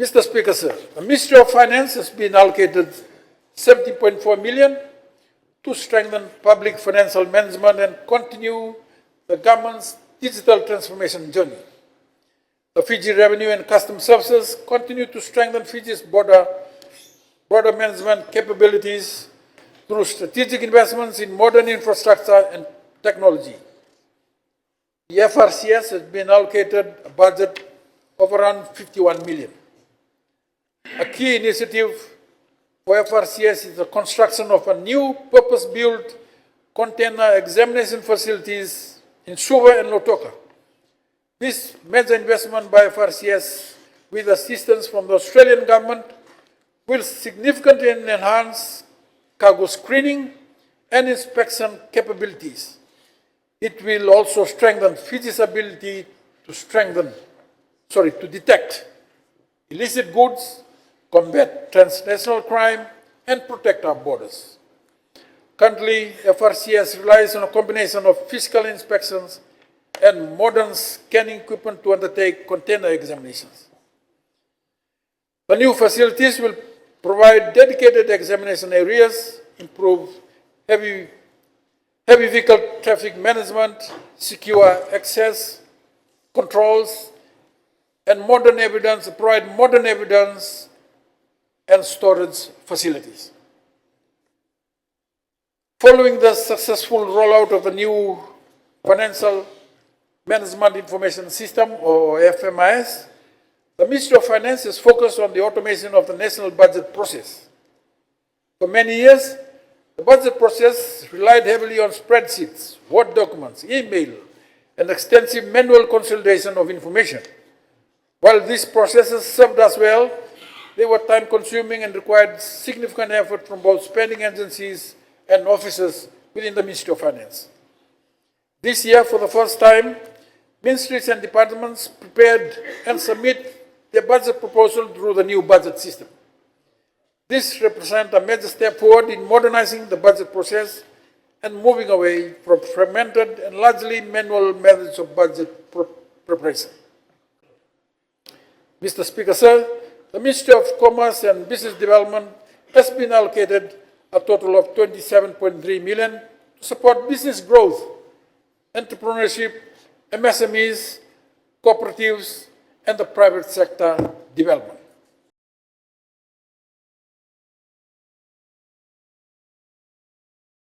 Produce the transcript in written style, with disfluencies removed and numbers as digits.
Mr. Speaker, sir, the Ministry of Finance has been allocated 70.4 million to strengthen public financial management and continue the government's digital transformation journey. The Fiji Revenue and Customs Services continue to strengthen Fiji's border management capabilities through strategic investments in modern infrastructure and technology. The FRCS has been allocated a budget of around 51 million. A key initiative for FRCS is the construction of a new purpose-built container examination facilities in Suva and Lautoka. This major investment by FRCS, with assistance from the Australian government, will significantly enhance cargo screening and inspection capabilities. It will also strengthen Fiji's ability to detect illicit goods, combat transnational crime, and protect our borders. Currently, FRCS relies on a combination of physical inspections and modern scanning equipment to undertake container examinations. The new facilities will provide dedicated examination areas, improve heavy vehicle traffic management, secure access controls, and provide modern evidence and storage facilities. Following the successful rollout of the new Financial Management Information System, or FMIS, the Ministry of Finance is focused on the automation of the national budget process. For many years, the budget process relied heavily on spreadsheets, Word documents, email, and extensive manual consolidation of information. While these processes served us well, they were time-consuming and required significant effort from both spending agencies and officers within the Ministry of Finance. This year, for the first time, ministries and departments prepared and submit their budget proposal through the new budget system. This represents a major step forward in modernizing the budget process and moving away from fragmented and largely manual methods of budget preparation. Mr. Speaker, sir, the Ministry of Commerce and Business Development has been allocated a total of 27.3 million to support business growth, entrepreneurship, MSMEs, cooperatives, and the private sector development.